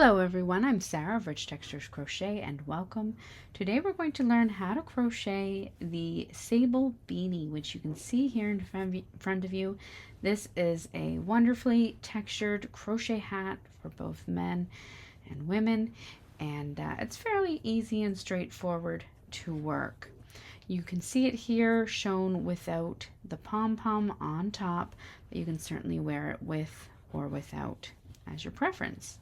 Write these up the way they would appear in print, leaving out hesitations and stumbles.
Hello everyone, I'm Sarah of Rich Textures Crochet and welcome. Today we're going to learn how to crochet the Sable Beanie, which you can see here in front of you. This is a wonderfully textured crochet hat for both men and women, and it's fairly easy and straightforward to work. You can see it here shown without the pom-pom on top, but you can certainly wear it with or without as your preference.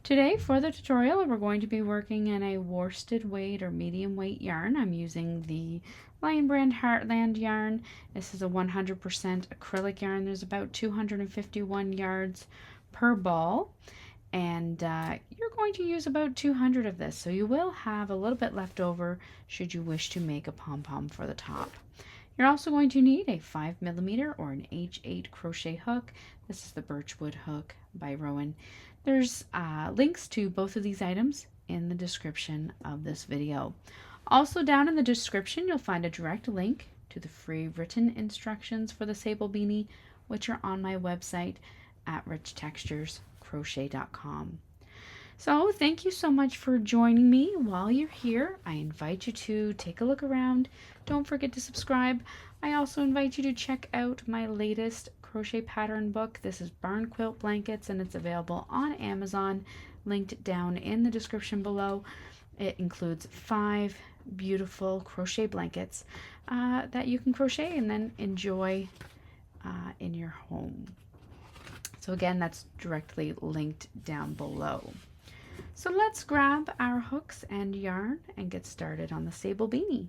Today for the tutorial we're going to be working in a worsted weight or medium weight yarn. I'm using the Lion Brand Heartland yarn. This is a 100% acrylic yarn. There's about 251 yards per ball, and you're going to use about 200 of this, so you will have a little bit left over should you wish to make a pom-pom for the top. You're also going to need a 5mm or an H8 crochet hook. This is the Birchwood hook by Rowan. There's links to both of these items in the description of this video. Also down in the description you'll find a direct link to the free written instructions for the Sable Beanie, which are on my website at richtexturescrochet.com. So thank you so much for joining me. While you're here, I invite you to take a look around. Don't forget to subscribe. I also invite you to check out my latest crochet pattern book. This is Barn Quilt Blankets, and it's available on Amazon, linked down in the description below. It includes 5 beautiful crochet blankets that you can crochet and then enjoy in your home. So again, that's directly linked down below. So let's grab our hooks and yarn and get started on the Sable Beanie.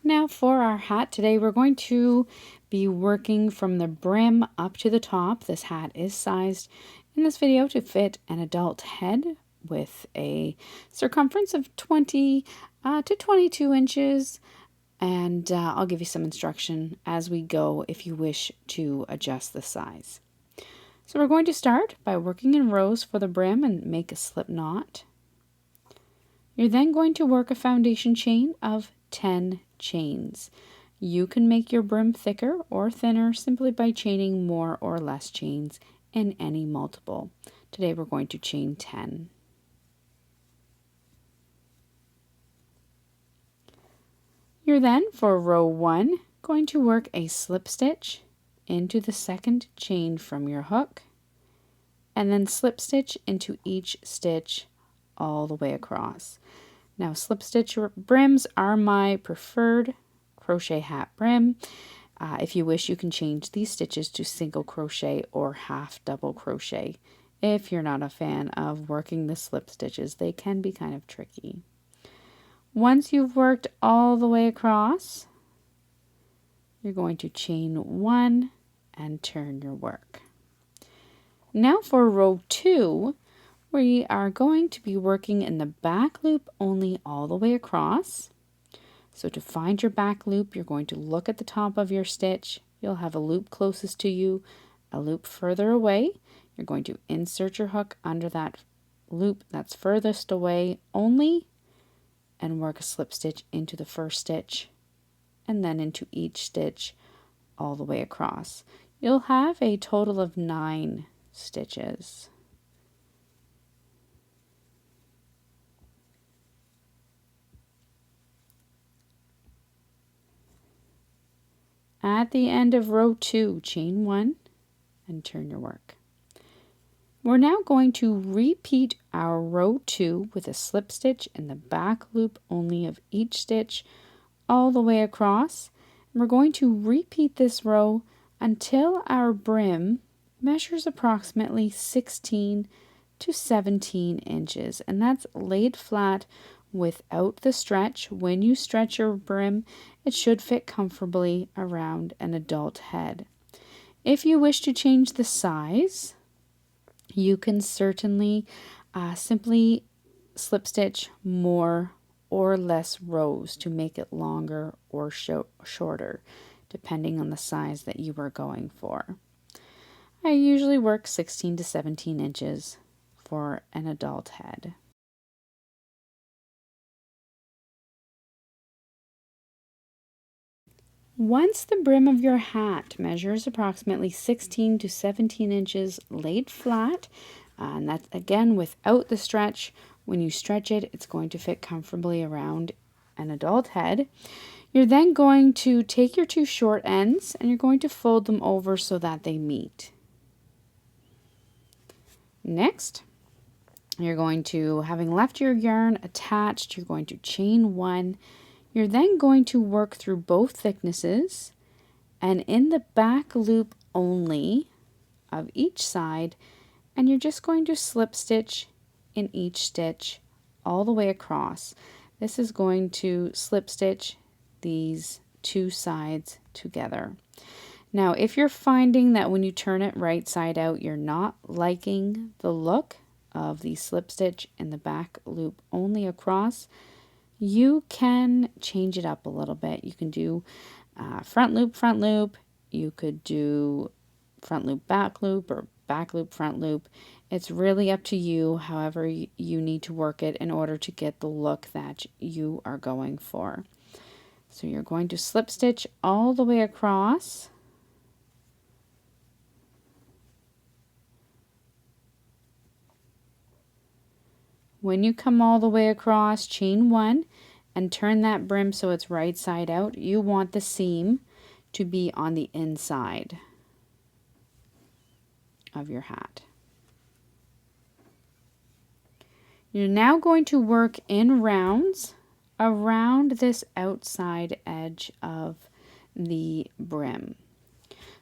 Now for our hat today, we're going to be working from the brim up to the top. This hat is sized in this video to fit an adult head with a circumference of 20 to 22 inches. And I'll give you some instruction as we go if you wish to adjust the size. So we're going to start by working in rows for the brim and make a slip knot. You're then going to work a foundation chain of 10 chains. You can make your brim thicker or thinner simply by chaining more or less chains in any multiple. Today we're going to chain 10. You're then, for row 1, going to work a slip stitch into the second chain from your hook, and then slip stitch into each stitch all the way across. Now slip stitch brims are my preferred crochet hat brim. If you wish, you can change these stitches to single crochet or half double crochet. If you're not a fan of working the slip stitches, they can be kind of tricky. Once you've worked all the way across, you're going to chain 1 and turn your work. Now for row 2, we are going to be working in the back loop only all the way across. So to find your back loop, you're going to look at the top of your stitch. You'll have a loop closest to you, a loop further away. You're going to insert your hook under that loop that's furthest away only, and work a slip stitch into the first stitch and then into each stitch all the way across. You'll have a total of 9 stitches. At the end of row 2, chain 1 and turn your work. We're now going to repeat our row 2 with a slip stitch in the back loop only of each stitch all the way across. And we're going to repeat this row until our brim measures approximately 16 to 17 inches, and that's laid flat without the stretch. When you stretch your brim, it should fit comfortably around an adult head. If you wish to change the size, you can certainly simply slip stitch more or less rows to make it longer or shorter, depending on the size that you are going for. I usually work 16 to 17 inches for an adult head. Once the brim of your hat measures approximately 16 to 17 inches laid flat, And that's again without the stretch. When you stretch it, it's going to fit comfortably around an adult head. You're then going to take your two short ends and you're going to fold them over so that they meet. Next, you're going to, having left your yarn attached, you're going to chain one. You're then going to work through both thicknesses, and in the back loop only of each side, and you're just going to slip stitch in each stitch all the way across. This is going to slip stitch these two sides together. Now, if you're finding that when you turn it right side out, you're not liking the look of the slip stitch in the back loop only across, you can change it up a little bit. You can do front loop. You could do front loop, or back loop, front loop. It's really up to you, however you need to work it in order to get the look that you are going for. So you're going to slip stitch all the way across. When you come all the way across, chain one and turn that brim so it's right side out. You want the seam to be on the inside of your hat. You're now going to work in rounds around this outside edge of the brim.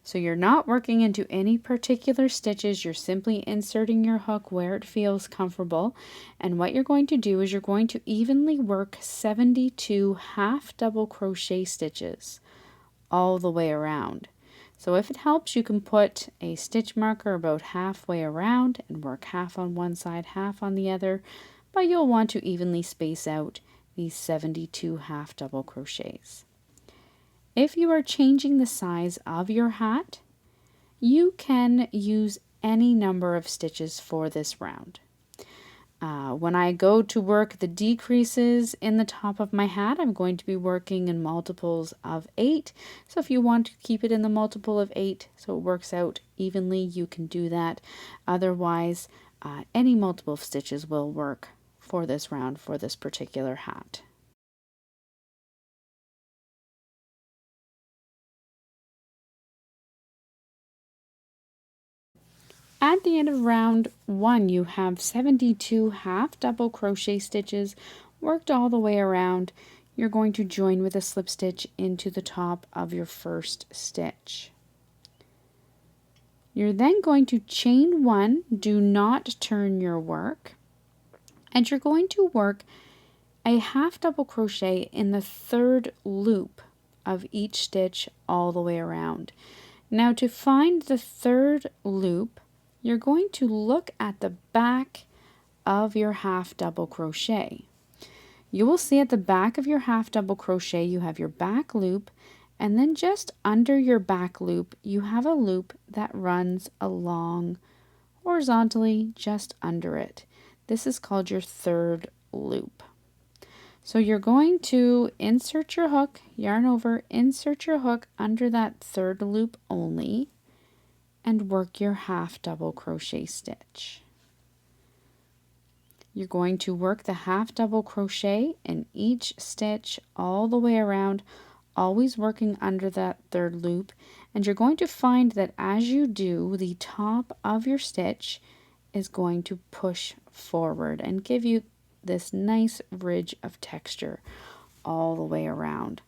So you're not working into any particular stitches, you're simply inserting your hook where it feels comfortable. And what you're going to do is you're going to evenly work 72 half double crochet stitches all the way around. So if it helps, you can put a stitch marker about halfway around and work half on one side, half on the other, but you'll want to evenly space out these 72 half double crochets. If you are changing the size of your hat, you can use any number of stitches for this round. When I go to work the decreases in the top of my hat, I'm going to be working in multiples of 8. So if you want to keep it in the multiple of 8 so it works out evenly, you can do that. Otherwise, any multiple of stitches will work for this round for this particular hat. At the end of round 1, you have 72 half double crochet stitches worked all the way around. You're going to join with a slip stitch into the top of your first stitch. You're then going to chain one, do not turn your work, and you're going to work a half double crochet in the third loop of each stitch all the way around. Now to find the third loop, you're going to look at the back of your half double crochet. You will see at the back of your half double crochet you have your back loop, and then just under your back loop you have a loop that runs along horizontally just under it. This is called your third loop. So you're going to insert your hook, yarn over, insert your hook under that third loop only, and work your half double crochet stitch. You're going to work the half double crochet in each stitch all the way around, always working under that third loop, and you're going to find that as you do, the top of your stitch is going to push forward and give you this nice ridge of texture all the way around.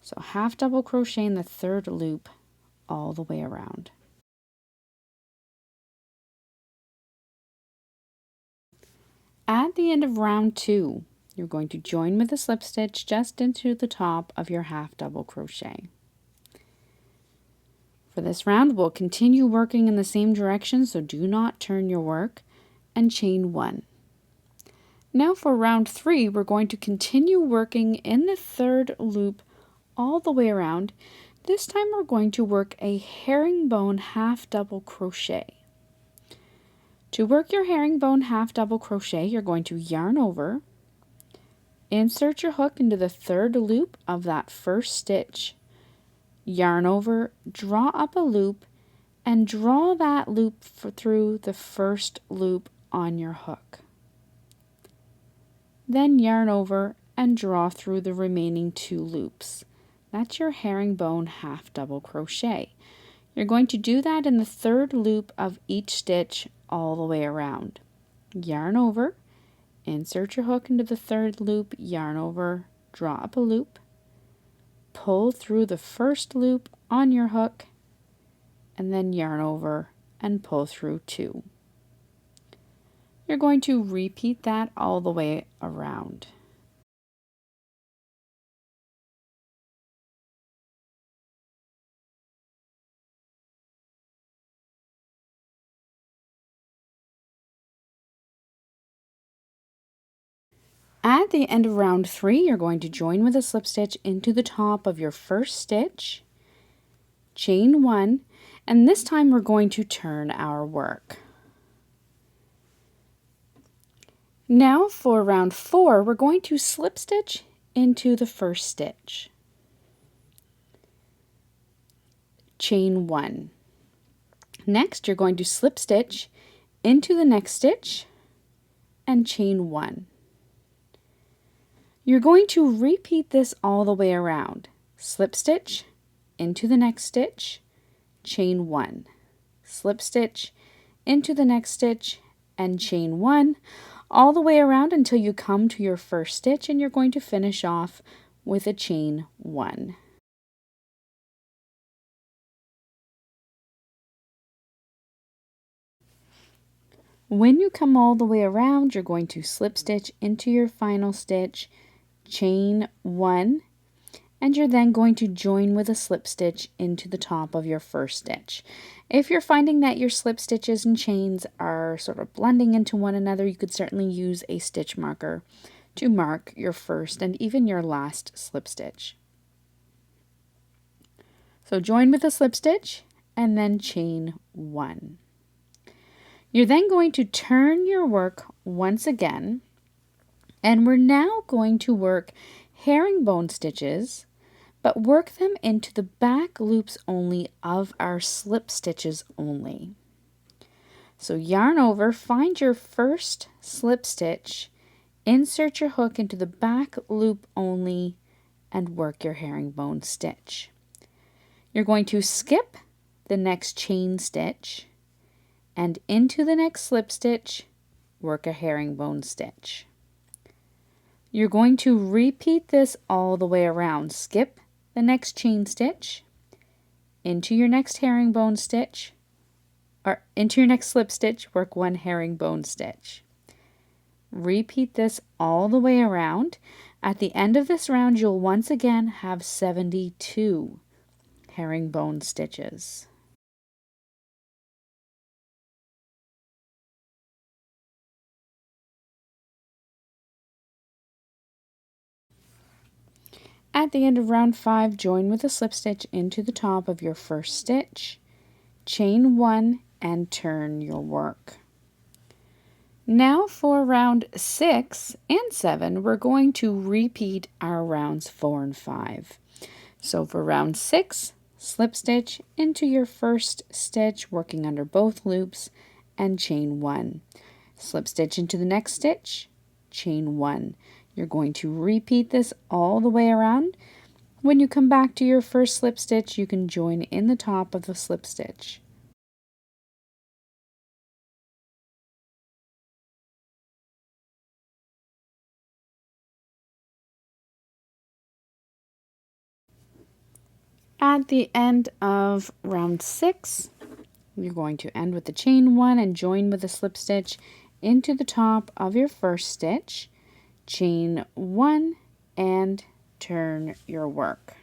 So half double crochet in the third loop all the way around. At the end of round 2, you're going to join with a slip stitch just into the top of your half double crochet. For this round, we'll continue working in the same direction, so do not turn your work, and chain 1. Now for round 3, we're going to continue working in the third loop all the way around. This time we're going to work a herringbone half double crochet. To work your herringbone half double crochet, you're going to yarn over, insert your hook into the third loop of that first stitch, yarn over, draw up a loop, and draw that loop through the first loop on your hook. Then yarn over and draw through the remaining 2 loops. That's your herringbone half double crochet. You're going to do that in the 3rd loop of each stitch all the way around. Yarn over, insert your hook into the 3rd loop, yarn over, draw up a loop, pull through the 1st loop on your hook, and then yarn over and pull through 2. You're going to repeat that all the way around. At the end of round 3, you're going to join with a slip stitch into the top of your first stitch, chain 1, and this time we're going to turn our work. Now for round 4, we're going to slip stitch into the first stitch, chain 1. Next, you're going to slip stitch into the next stitch and chain 1. You're going to repeat this all the way around. Slip stitch into the next stitch, chain 1. Slip stitch into the next stitch and chain 1 all the way around until you come to your first stitch, and you're going to finish off with a chain 1. When you come all the way around, you're going to slip stitch into your final stitch, chain 1, and you're then going to join with a slip stitch into the top of your first stitch. If you're finding that your slip stitches and chains are sort of blending into one another, you could certainly use a stitch marker to mark your first and even your last slip stitch. So join with a slip stitch and then chain 1. You're then going to turn your work once again, and we're now going to work herringbone stitches, but work them into the back loops only of our slip stitches only. So yarn over, find your first slip stitch, insert your hook into the back loop only, and work your herringbone stitch. You're going to skip the next chain stitch and into the next slip stitch, work a herringbone stitch. You're going to repeat this all the way around. Skip the next chain stitch, into your next herringbone stitch, or into your next slip stitch, work 1 herringbone stitch. Repeat this all the way around. At the end of this round, you'll once again have 72 herringbone stitches. At the end of round 5, join with a slip stitch into the top of your first stitch, chain 1, and turn your work. Now for round 6 and 7, we're going to repeat our rounds 4 and 5. So for round 6, slip stitch into your first stitch, working under both loops, and chain 1. Slip stitch into the next stitch, chain 1. You're going to repeat this all the way around. When you come back to your first slip stitch, you can join in the top of the slip stitch. At the end of round 6, you're going to end with the chain 1 and join with a slip stitch into the top of your first stitch, chain 1, and turn your work.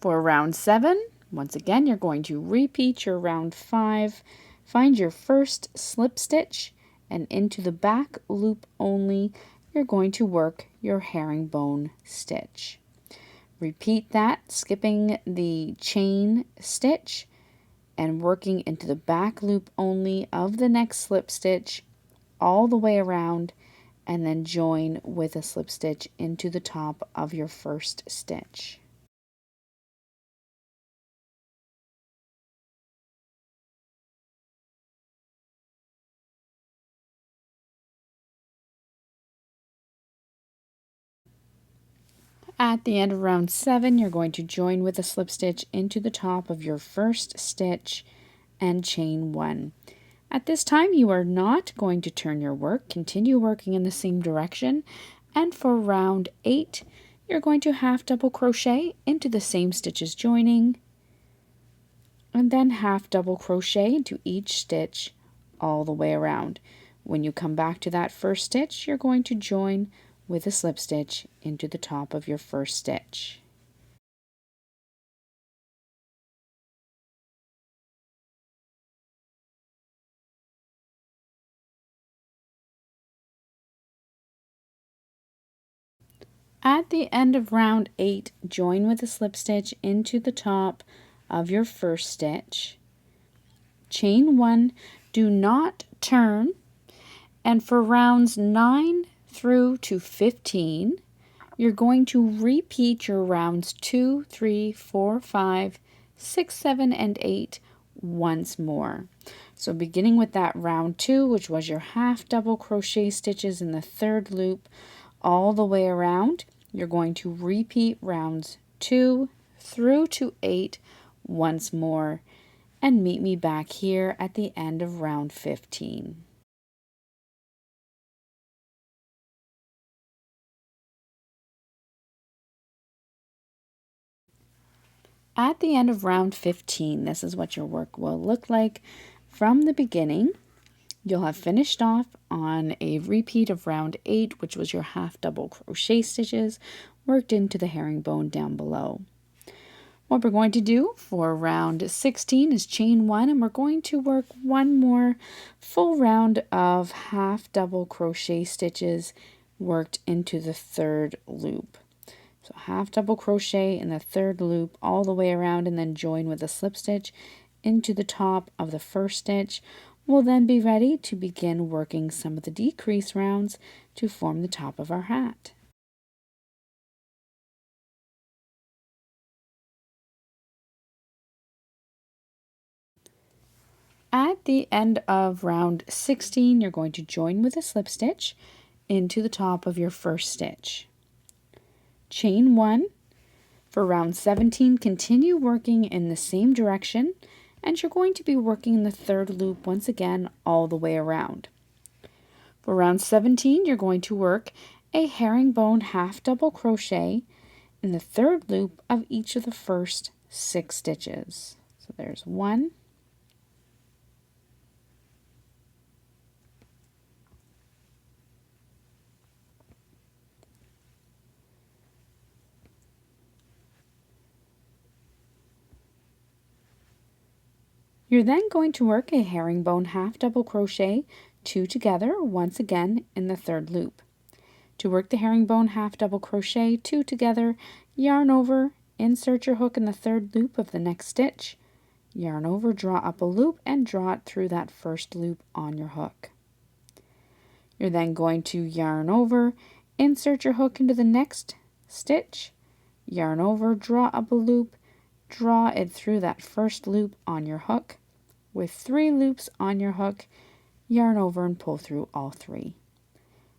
For round 7, once again, you're going to repeat your round 5, find your first slip stitch, and into the back loop only, you're going to work your herringbone stitch. Repeat that, skipping the chain stitch and working into the back loop only of the next slip stitch all the way around, and then join with a slip stitch into the top of your first stitch. At the end of round 7, you're going to join with a slip stitch into the top of your first stitch and chain 1. At this time, you are not going to turn your work. Continue working in the same direction. And for round 8, you're going to half double crochet into the same stitches joining, and then half double crochet into each stitch all the way around. When you come back to that first stitch, you're going to join with a slip stitch into the top of your first stitch. At the end of round 8, join with a slip stitch into the top of your first stitch. Chain 1, do not turn, and for rounds 9 through to 15, you're going to repeat your rounds 2, 3, 4, 5, 6, 7, and 8 once more. So beginning with that round 2, which was your half double crochet stitches in the third loop all the way around, you're going to repeat rounds 2 through to 8 once more, and meet me back here at the end of round 15. At the end of round 15, this is what your work will look like from the beginning. You'll have finished off on a repeat of round 8, which was your half double crochet stitches worked into the herringbone down below. What we're going to do for round 16 is chain 1, and we're going to work one more full round of half double crochet stitches worked into the third loop. So half double crochet in the third loop all the way around, and then join with a slip stitch into the top of the first stitch. We'll then be ready to begin working some of the decrease rounds to form the top of our hat. At the end of round 16, you're going to join with a slip stitch into the top of your first stitch. Chain 1. For round 17, continue working in the same direction, and you're going to be working in the third loop once again all the way around. For round 17, you're going to work a herringbone half double crochet in the third loop of each of the first 6 stitches. So there's 1, You're then going to work a herringbone half double crochet 2 together once again in the third loop. To work the herringbone half double crochet 2 together, yarn over, insert your hook in the third loop of the next stitch, yarn over, draw up a loop, and draw it through that first loop on your hook. You're then going to yarn over, insert your hook into the next stitch, yarn over, draw up a loop, draw it through that first loop on your hook. With 3 loops on your hook, yarn over and pull through all 3.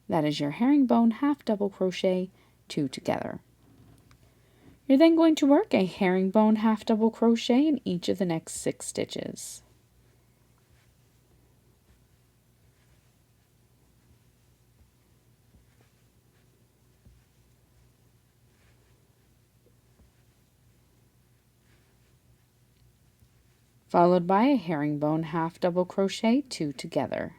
That is your herringbone half double crochet 2 together. You're then going to work a herringbone half double crochet in each of the next 6 stitches. Followed by a herringbone half double crochet 2 together.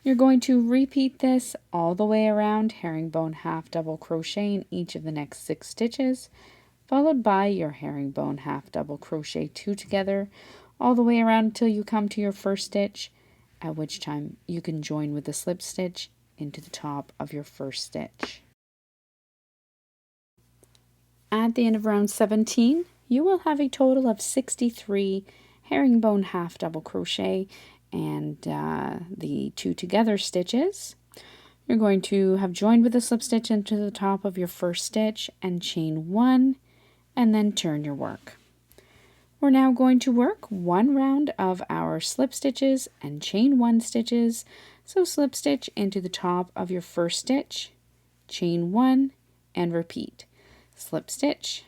You're going to repeat this all the way around, herringbone half double crochet in each of the next 6 stitches, followed by your herringbone half double crochet 2 together all the way around until you come to your first stitch, at which time you can join with a slip stitch into the top of your first stitch. At the end of round 17, you will have a total of 63 herringbone half double crochet and the 2 together stitches. You're going to have joined with a slip stitch into the top of your first stitch and chain 1, and then turn your work. We're now going to work one round of our slip stitches and chain 1 stitches. So slip stitch into the top of your first stitch, chain 1, and repeat. Slip stitch,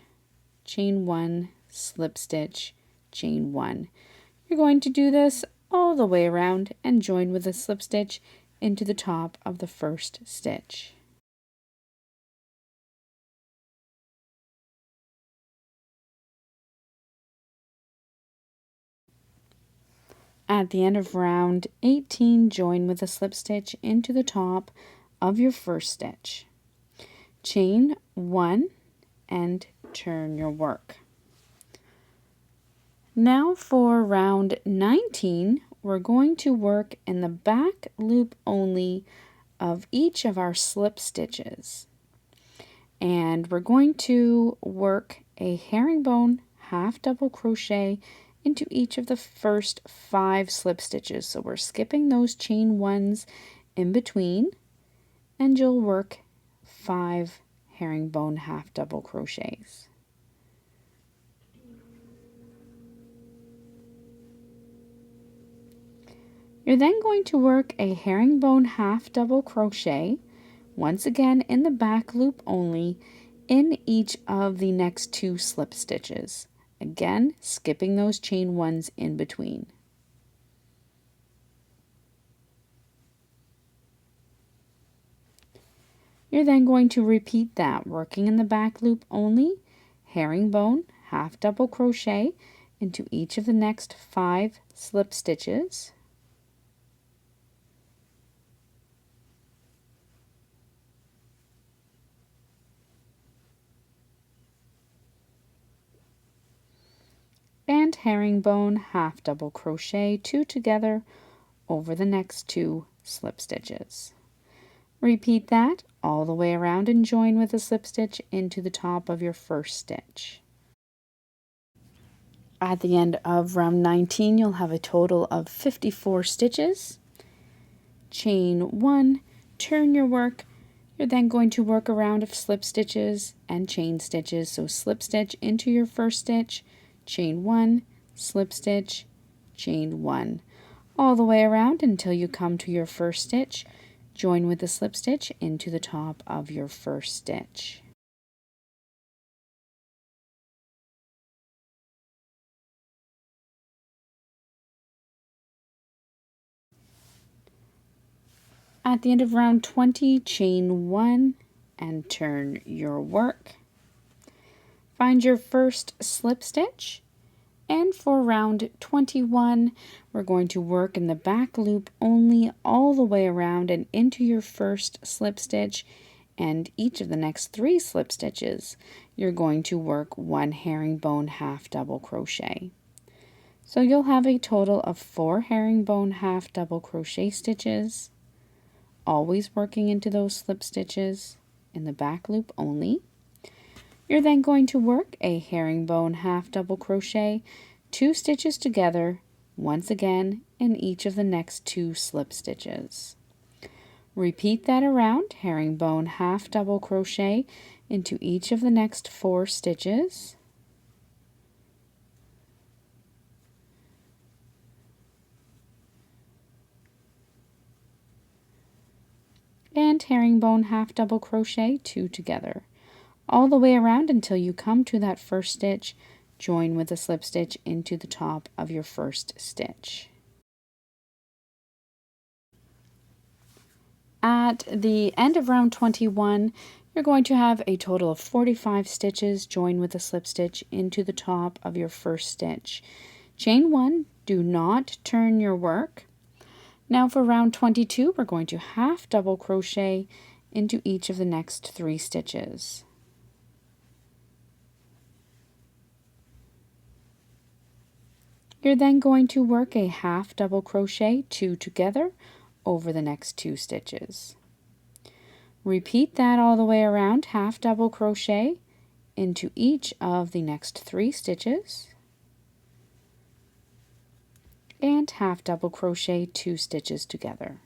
chain 1, slip stitch, chain 1. You're going to do this all the way around and join with a slip stitch into the top of the first stitch. At the end of round 18, join with a slip stitch into the top of your first stitch. Chain 1 and turn your work. Now for round 19, we're going to work in the back loop only of each of our slip stitches. And we're going to work a herringbone half double crochet into each of the first 5 slip stitches. So we're skipping those chain 1s in between, and you'll work 5 herringbone half double crochets. You're then going to work a herringbone half double crochet, once again in the back loop only, in each of the next 2 slip stitches. Again, skipping those chain 1s in between. You're then going to repeat that, working in the back loop only, herringbone, half double crochet into each of the next 5 slip stitches. And herringbone, half double crochet 2 together over the next 2 slip stitches. Repeat that all the way around and join with a slip stitch into the top of your first stitch. At the end of round 19, you'll have a total of 54 stitches. Chain 1, turn your work. You're then going to work a round of slip stitches and chain stitches. So slip stitch into your first stitch, chain 1, slip stitch, chain 1, all the way around until you come to your first stitch. Join with the slip stitch into the top of your first stitch. At the end of round 20, chain 1 and turn your work. Find your first slip stitch, and for round 21, we're going to work in the back loop only all the way around and into your first slip stitch, and each of the next 3 slip stitches, you're going to work 1 herringbone half double crochet. So you'll have a total of 4 herringbone half double crochet stitches, always working into those slip stitches in the back loop only. You're then going to work a herringbone half double crochet 2 stitches together, once again in each of the next 2 slip stitches. Repeat that around, herringbone half double crochet into each of the next 4 stitches. And herringbone half double crochet 2 together, all the way around until you come to that first stitch. Join with a slip stitch into the top of your first stitch. At the end of round 21, you're going to have a total of 45 stitches. Join with a slip stitch into the top of your first stitch. Chain 1, do not turn your work. Now for round 22, we're going to half double crochet into each of the next 3 stitches. You're then going to work a half double crochet 2 together over the next 2 stitches. Repeat that all the way around, half double crochet into each of the next 3 stitches, and half double crochet 2 stitches together,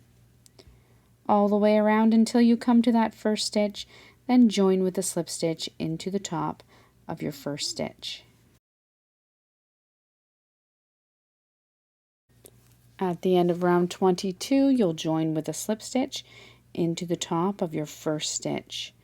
all the way around until you come to that first stitch. Then join with a slip stitch into the top of your first stitch. At the end of round 22, you'll join with a slip stitch into the top of your first stitch.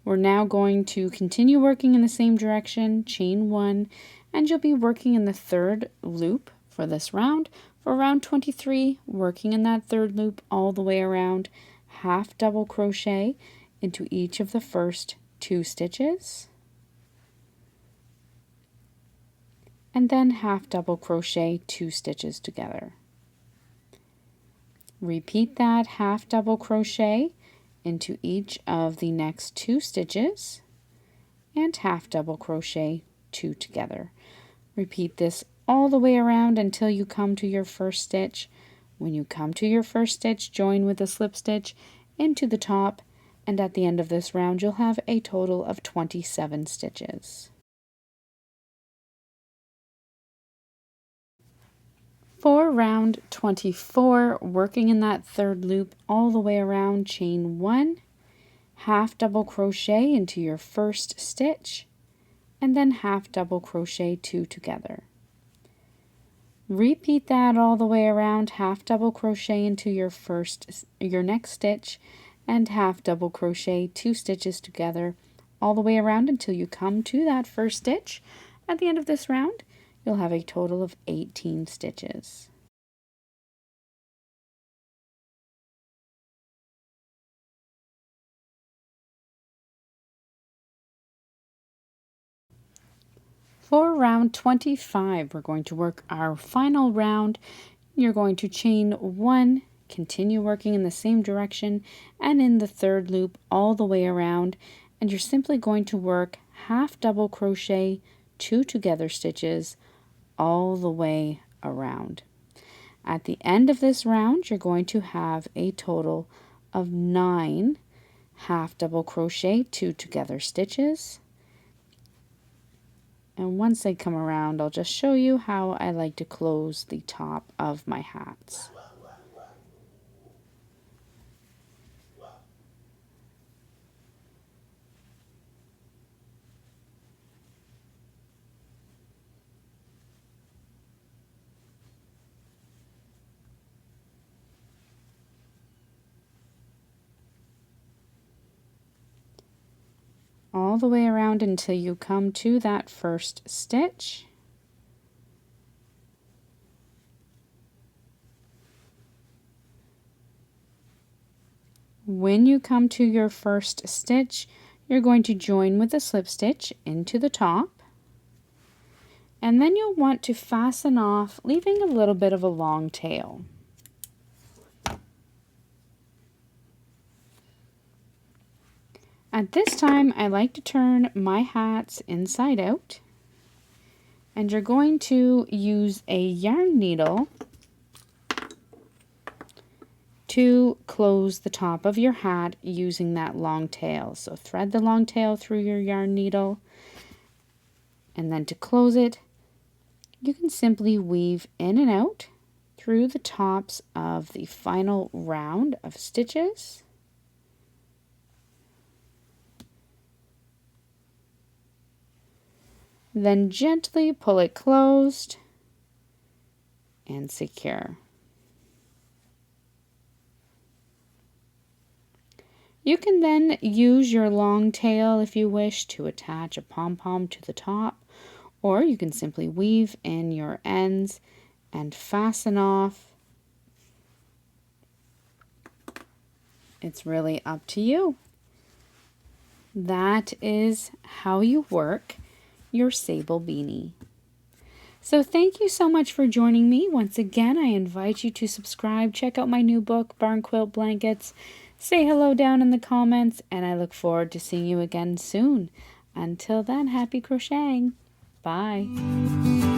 We're now going to continue working in the same direction, chain 1, and you'll be working in the third loop for this round. For round 23, working in that third loop all the way around, half double crochet into each of the first 2 stitches, and then half double crochet 2 stitches together. Repeat that half double crochet into each of the next 2 stitches and half double crochet 2 together. Repeat this all the way around until you come to your first stitch. When you come to your first stitch, join with a slip stitch into the top, and at the end of this round you'll have a total of 27 stitches. For round 24, working in that third loop all the way around, chain 1, half double crochet into your first stitch, and then half double crochet 2 together. Repeat that all the way around, half double crochet into your next stitch, and half double crochet 2 stitches together all the way around until you come to that first stitch. At the end of this round, you'll have a total of 18 stitches. For round 25, we're going to work our final round. You're going to chain 1, continue working in the same direction and in the third loop all the way around, and you're simply going to work half double crochet 2 together stitches all the way around. At the end of this round, you're going to have a total of 9 half double crochet 2 together stitches. And once they come around, I'll just show you how I like to close the top of my hats. All the way around until you come to that first stitch. When you come to your first stitch, you're going to join with a slip stitch into the top, and then you'll want to fasten off, leaving a little bit of a long tail. At this time, I like to turn my hats inside out, and you're going to use a yarn needle to close the top of your hat using that long tail. So thread the long tail through your yarn needle, and then to close it, you can simply weave in and out through the tops of the final round of stitches. Then gently pull it closed and secure. You can then use your long tail if you wish to attach a pom-pom to the top, or you can simply weave in your ends and fasten off. It's really up to you. That is how you work your sable beanie. So thank you so much for joining me. Once again, I invite you to subscribe, check out my new book, Barn Quilt Blankets, say hello down in the comments, and I look forward to seeing you again soon. Until then, happy crocheting. Bye.